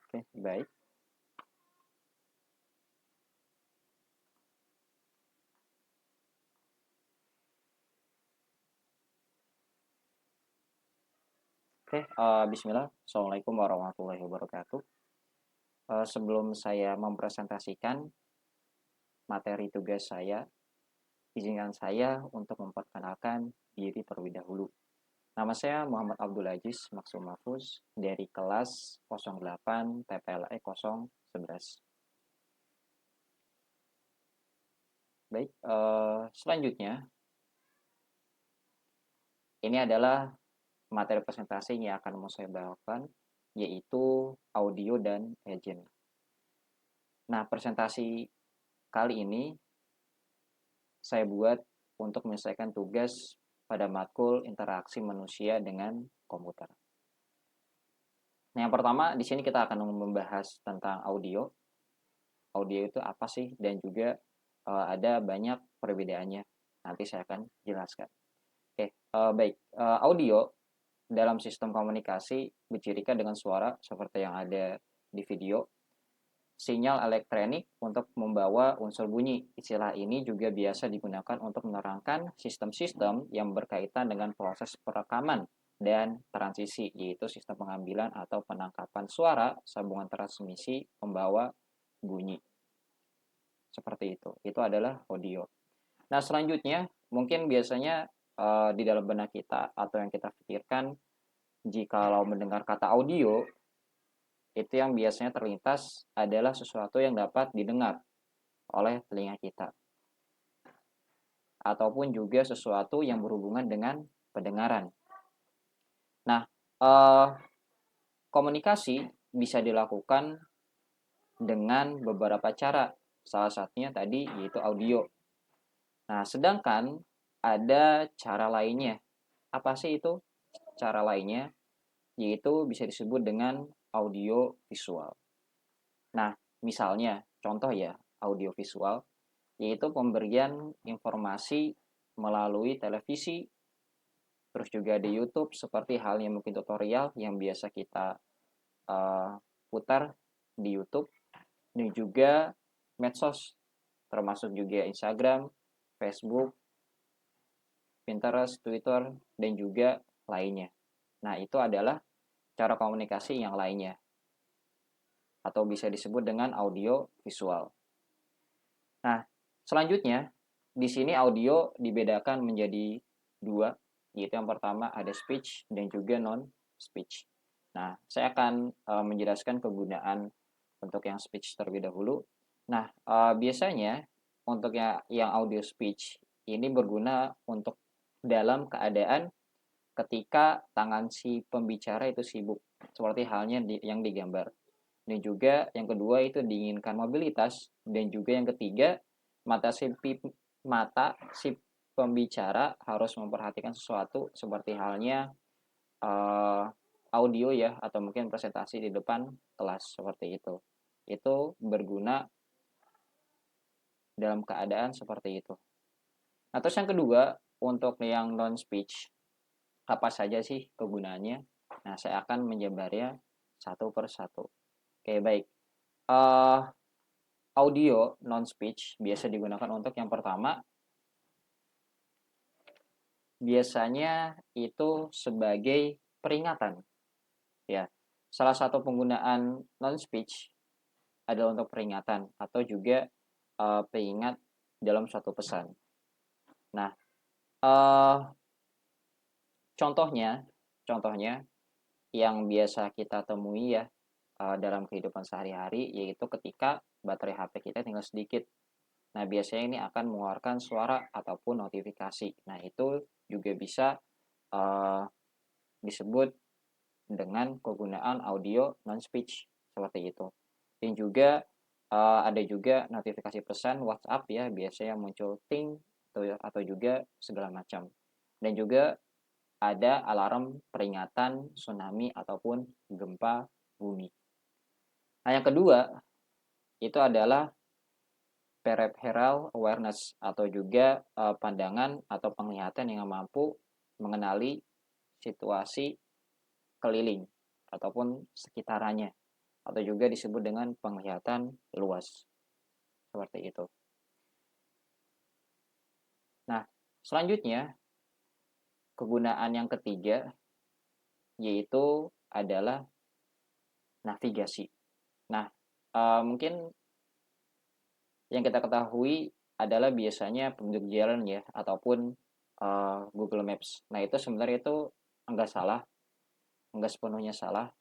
Oke, baik. Oke, bismillah. Assalamualaikum warahmatullahi wabarakatuh. Sebelum saya mempresentasikan materi tugas saya, izinkan saya untuk memperkenalkan diri terlebih dahulu. Nama saya Muhammad Abdul Aziz Maksum Mahfuz dari kelas 08 TPLE 011. Baik, selanjutnya ini adalah materi presentasi yang akan mau saya bawakan, yaitu audio dan agent. Nah, presentasi kali ini saya buat untuk menyelesaikan tugas pada matkul interaksi manusia dengan komputer. Nah, yang pertama di sini kita akan membahas tentang audio. Audio itu apa sih dan juga ada banyak perbedaannya. Nanti saya akan jelaskan. Oke, baik. Audio dalam sistem komunikasi bercirikan dengan suara seperti yang ada di video, sinyal elektronik untuk membawa unsur bunyi. Istilah ini juga biasa digunakan untuk menerangkan sistem-sistem yang berkaitan dengan proses perekaman dan transisi, yaitu sistem pengambilan atau penangkapan suara, sambungan transmisi, pembawa bunyi. Seperti itu. Itu adalah audio. Nah, selanjutnya mungkin biasanya di dalam benak kita atau yang kita pikirkan jikalau mendengar kata audio itu yang biasanya terlintas adalah sesuatu yang dapat didengar oleh telinga kita ataupun juga sesuatu yang berhubungan dengan pendengaran. Nah, eh, komunikasi bisa dilakukan dengan beberapa cara. Salah satunya tadi yaitu audio. Nah, sedangkan ada cara lainnya. Apa sih itu cara lainnya? Yaitu bisa disebut dengan audio visual. Nah, misalnya contoh ya audio visual yaitu pemberian informasi melalui televisi, terus juga di YouTube seperti halnya mungkin tutorial yang biasa kita uh, putar di YouTube, dan juga medsos termasuk juga Instagram, Facebook, Pinterest, Twitter, dan juga lainnya. Nah, itu adalah cara komunikasi yang lainnya atau bisa disebut dengan audio visual. Nah, selanjutnya di sini audio dibedakan menjadi dua, yaitu yang pertama ada speech dan juga non speech. Nah, saya akan menjelaskan kegunaan untuk yang speech terlebih dahulu. Nah, biasanya untuk yang audio speech ini berguna untuk dalam keadaan ketika tangan si pembicara itu sibuk, seperti halnya yang digambar. Dan juga yang kedua itu diinginkan mobilitas, dan juga yang ketiga mata si mata si pembicara harus memperhatikan sesuatu seperti halnya uh, audio ya atau mungkin presentasi di depan kelas seperti itu. Itu berguna dalam keadaan seperti itu. Nah, terus yang kedua untuk yang non speech apa saja sih kegunaannya? Nah, saya akan menjabarnya satu per satu. Oke, baik. Uh, Audio non speech biasa digunakan untuk yang pertama biasanya itu sebagai peringatan ya. Salah satu penggunaan non speech adalah untuk peringatan atau juga pengingat dalam suatu pesan. Nah, uh, contohnya contohnya yang biasa kita temui ya dalam kehidupan sehari-hari yaitu ketika baterai HP kita tinggal sedikit. Nah, biasanya ini akan mengeluarkan suara ataupun notifikasi. Nah, itu juga bisa uh, disebut dengan kegunaan audio non-speech seperti itu. Dan juga ada juga notifikasi pesan WhatsApp ya, biasanya muncul ting atau juga segala macam. Dan juga ada alarm peringatan tsunami ataupun gempa bumi. Nah, yang kedua itu adalah peripheral awareness atau juga pandangan atau penglihatan yang mampu mengenali situasi keliling ataupun sekitarannya atau juga disebut dengan penglihatan luas. Seperti itu. Nah, selanjutnya kegunaan yang ketiga yaitu adalah navigasi. Nah, mungkin yang kita ketahui adalah biasanya petunjuk jalan ya, ataupun Google Maps. Nah, itu sebenarnya itu enggak salah, enggak sepenuhnya salah.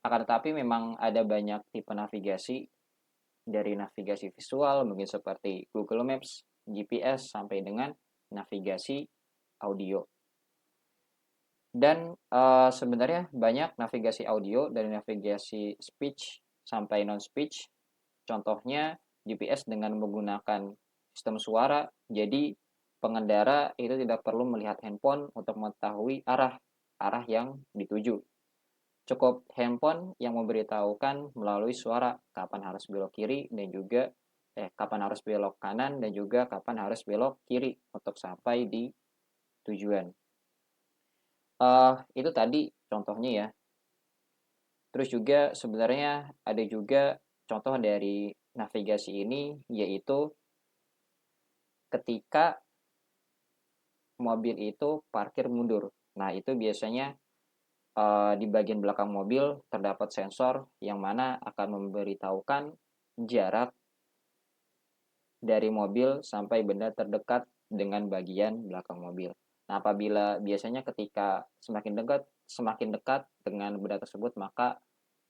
Akan tetapi memang ada banyak tipe navigasi, dari navigasi visual mungkin seperti Google Maps, GPS, sampai dengan navigasi audio. Dan sebenarnya banyak navigasi audio dari navigasi speech sampai non-speech. Contohnya GPS dengan menggunakan sistem suara, jadi pengendara itu tidak perlu melihat handphone untuk mengetahui arah yang dituju. Cukup handphone yang memberitahukan melalui suara kapan harus belok kiri dan juga kapan harus belok kanan dan juga kapan harus belok kiri untuk sampai di tujuan. Itu tadi contohnya ya. Terus juga sebenarnya ada juga contoh dari navigasi ini, yaitu ketika mobil itu parkir mundur. Nah, itu biasanya di bagian belakang mobil terdapat sensor yang mana akan memberitahukan jarak dari mobil sampai benda terdekat dengan bagian belakang mobil. Nah, apabila biasanya ketika semakin dekat dengan benda tersebut, maka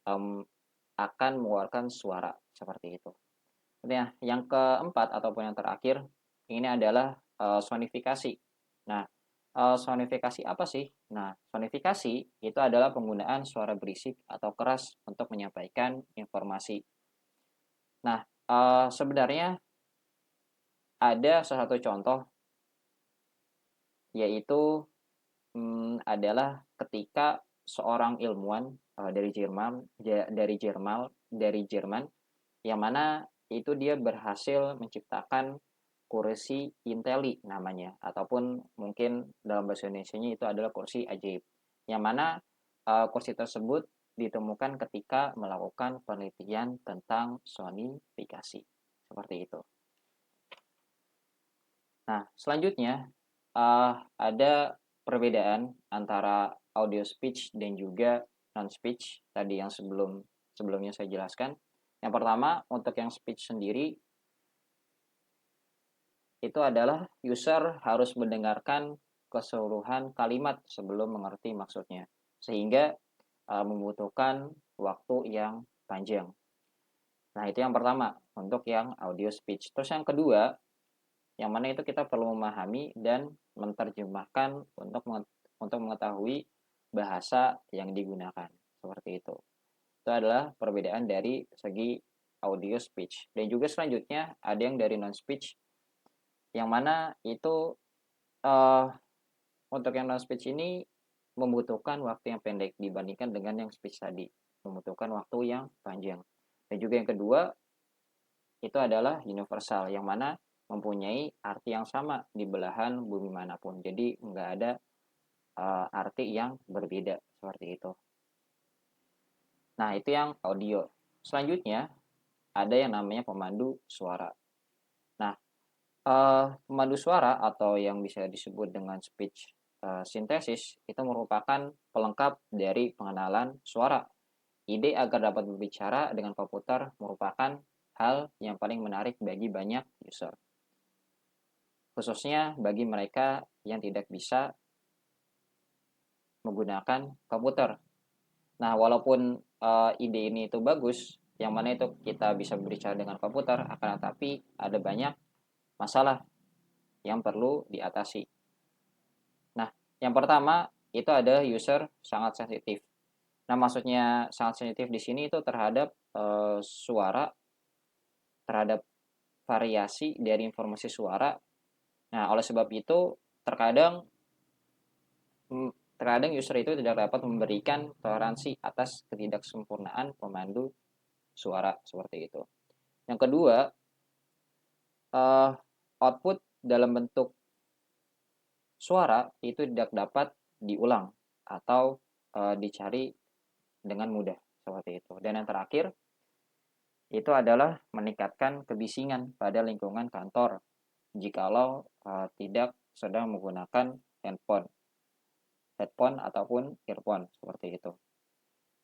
akan mengeluarkan suara seperti itu. Nah, yang keempat ataupun yang terakhir ini adalah sonifikasi. Nah, sonifikasi apa sih? Nah, sonifikasi itu adalah penggunaan suara berisik atau keras untuk menyampaikan informasi. Nah, sebenarnya ada salah satu contoh, yaitu adalah ketika seorang ilmuwan dari Jerman yang mana itu dia berhasil menciptakan kursi Intelli namanya, ataupun mungkin dalam bahasa Indonesianya itu adalah kursi ajaib, yang mana kursi tersebut ditemukan ketika melakukan penelitian tentang sonifikasi seperti itu. Nah, selanjutnya ada perbedaan antara audio speech dan juga non speech tadi yang sebelumnya saya jelaskan. Yang pertama, untuk yang speech sendiri itu adalah user harus mendengarkan keseluruhan kalimat sebelum mengerti maksudnya, sehingga membutuhkan waktu yang panjang. Nah, itu yang pertama untuk yang audio speech. Terus yang kedua, yang mana itu kita perlu memahami dan menerjemahkan untuk mengetahui bahasa yang digunakan. Seperti itu. Itu adalah perbedaan dari segi audio speech. Dan juga selanjutnya ada yang dari non speech, yang mana itu untuk yang non speech ini membutuhkan waktu yang pendek dibandingkan dengan yang speech tadi, membutuhkan waktu yang panjang. Dan juga yang kedua itu adalah universal, yang mana mempunyai arti yang sama di belahan bumi manapun. Jadi nggak ada arti yang berbeda seperti itu. Nah, itu yang audio. Selanjutnya ada yang namanya pemandu suara. Nah, pemandu suara atau yang bisa disebut dengan speech synthesis itu merupakan pelengkap dari pengenalan suara. Ide agar dapat berbicara dengan komputer merupakan hal yang paling menarik bagi banyak user, khususnya bagi mereka yang tidak bisa menggunakan komputer. Nah, walaupun ide ini itu bagus, yang mana itu kita bisa berbicara dengan komputer, akan tetapi ada banyak masalah yang perlu diatasi. Nah, yang pertama itu ada user sangat sensitif. Nah, maksudnya sangat sensitif di sini itu terhadap suara, terhadap variasi dari informasi suara. Nah, oleh sebab itu terkadang terkadang user itu tidak dapat memberikan toleransi atas ketidaksempurnaan pemandu suara seperti itu. Yang kedua, output dalam bentuk suara itu tidak dapat diulang atau dicari dengan mudah. seperti itu. Dan yang terakhir itu adalah meningkatkan kebisingan pada lingkungan kantor jikalau tidak sedang menggunakan headphone ataupun earphone seperti itu.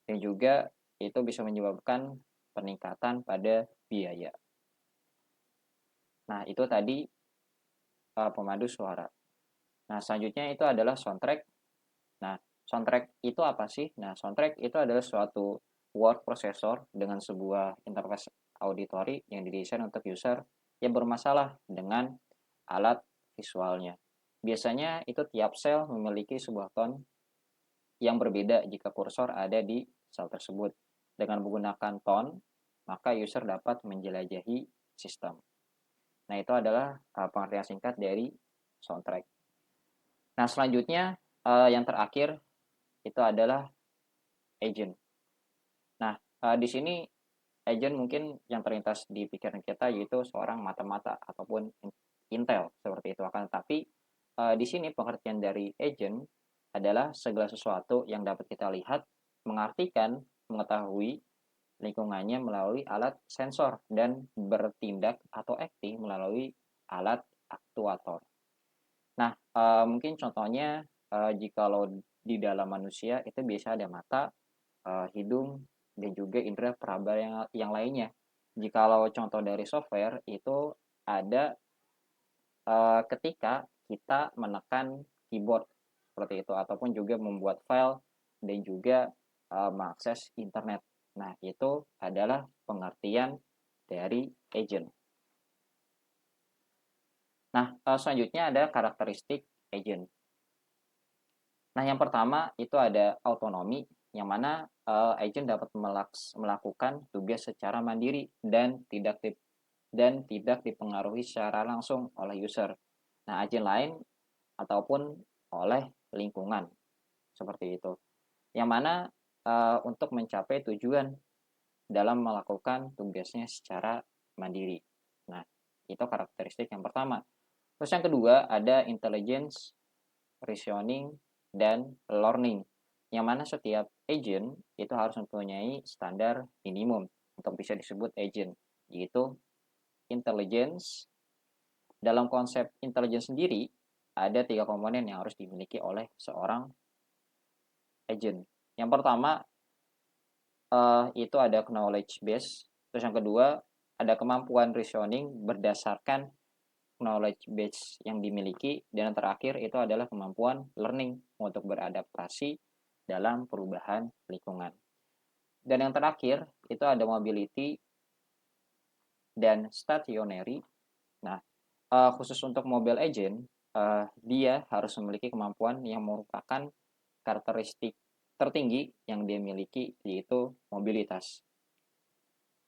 Dan juga itu bisa menyebabkan peningkatan pada biaya. Nah, itu tadi pemandu suara. Nah, selanjutnya itu adalah soundtrack. Nah, soundtrack itu apa sih? Nah, soundtrack itu adalah suatu word processor dengan sebuah interface auditory yang didesain untuk user yang bermasalah dengan alat visualnya. Biasanya itu tiap sel memiliki sebuah tone yang berbeda jika kursor ada di sel tersebut. Dengan menggunakan tone, maka user dapat menjelajahi sistem. Nah, itu adalah pengertian singkat dari soundtrack. Nah, selanjutnya yang terakhir itu adalah agent. Nah, di sini agent mungkin yang terlintas di pikiran kita yaitu seorang mata-mata ataupun intel seperti itu. Akan tetapi di sini pengertian dari agent adalah segala sesuatu yang dapat kita lihat, mengartikan, mengetahui lingkungannya melalui alat sensor dan bertindak atau acting melalui alat aktuator. Nah, mungkin contohnya jikalau di dalam manusia itu biasa ada mata, hidung, dan juga indera peraba yang lainnya. Jikalau contoh dari software itu ada ketika kita menekan keyboard seperti itu ataupun juga membuat file dan juga mengakses internet. Nah, itu adalah pengertian dari agent. Nah, selanjutnya ada karakteristik agent. Nah, yang pertama itu ada autonomi, yang mana agent dapat melakukan tugas secara mandiri dan tidak dipengaruhi secara langsung oleh user. Nah, agent lain ataupun oleh lingkungan seperti itu. Yang mana untuk mencapai tujuan dalam melakukan tugasnya secara mandiri. Nah, itu karakteristik yang pertama. Terus yang kedua ada intelligence, reasoning, dan learning. Yang mana setiap agent itu harus mempunyai standar minimum untuk bisa disebut agent, yaitu intelligence. Dalam konsep intelligence sendiri, ada 3 komponen yang harus dimiliki oleh seorang agent. Yang pertama, itu ada knowledge base. Terus yang kedua, ada kemampuan reasoning berdasarkan knowledge base yang dimiliki. Dan yang terakhir, itu adalah kemampuan learning untuk beradaptasi dalam perubahan lingkungan. Dan yang terakhir, itu ada mobility dan stationary. Nah, khusus untuk mobile agent, dia harus memiliki kemampuan yang merupakan karakteristik tertinggi yang dia miliki, yaitu mobilitas.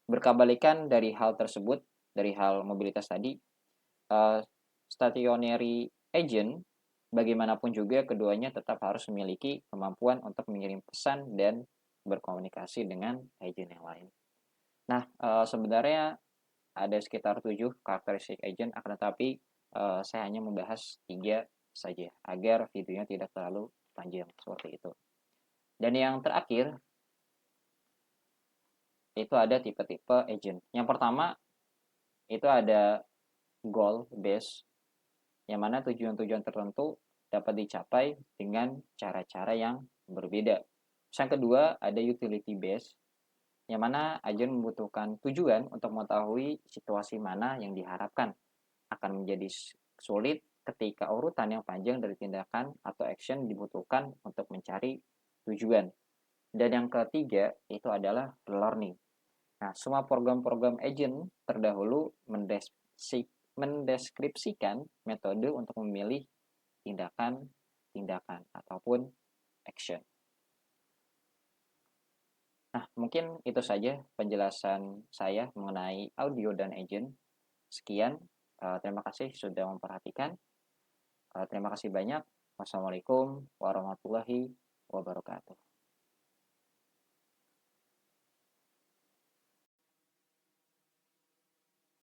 Berkebalikan dari hal tersebut, dari hal mobilitas tadi, stationary agent, bagaimanapun juga keduanya tetap harus memiliki kemampuan untuk mengirim pesan dan berkomunikasi dengan agent yang lain. Nah, sebenarnya ada sekitar 7 karakteristik agent, akan tetapi saya hanya membahas 3 saja agar videonya tidak terlalu panjang seperti itu. Dan yang terakhir itu ada tipe-tipe agent. Yang pertama itu ada goal based, yang mana tujuan-tujuan tertentu dapat dicapai dengan cara-cara yang berbeda. Yang kedua ada utility based, yang mana agent membutuhkan tujuan untuk mengetahui situasi mana yang diharapkan. Akan menjadi sulit ketika urutan yang panjang dari tindakan atau action dibutuhkan untuk mencari tujuan. Dan yang ketiga itu adalah learning. Nah, semua program-program agent terdahulu mendeskripsikan metode untuk memilih tindakan ataupun action. Nah, mungkin itu saja penjelasan saya mengenai audio dan agent. Sekian, terima kasih sudah memperhatikan. Terima kasih banyak. Wassalamualaikum warahmatullahi wabarakatuh.